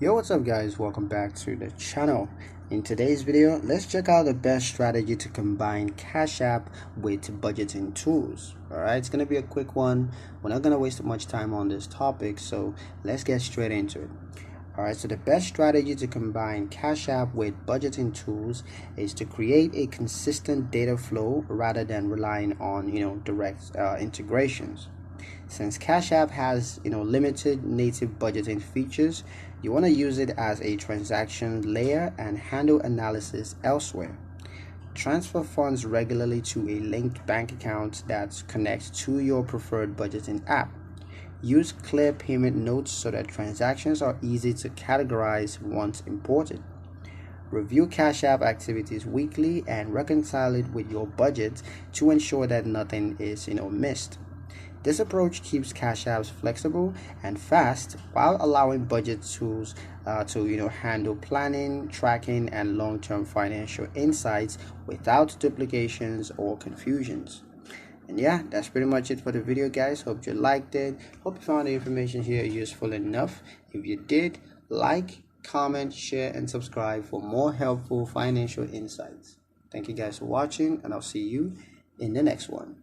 Yo, what's up guys, welcome back to the channel. In today's video, let's check out the best strategy to combine Cash App with budgeting tools. Alright, it's gonna be a quick one. We're not gonna waste much time on this topic, so let's get straight into it. Alright, so the best strategy to combine Cash App with budgeting tools is to create a consistent data flow rather than relying on direct integrations. Since Cash App has limited native budgeting features, you want to use it as a transaction layer and handle analysis elsewhere. Transfer funds regularly to a linked bank account that connects to your preferred budgeting app. Use clear payment notes so that transactions are easy to categorize once imported. Review Cash App activities weekly and reconcile it with your budget to ensure that nothing is missed. This approach keeps Cash Apps flexible and fast while allowing budget tools to handle planning, tracking, and long-term financial insights without duplications or confusions. And yeah, that's pretty much it for the video, guys. Hope you liked it. Hope you found the information here useful enough. If you did, like, comment, share, and subscribe for more helpful financial insights. Thank you guys for watching, and I'll see you in the next one.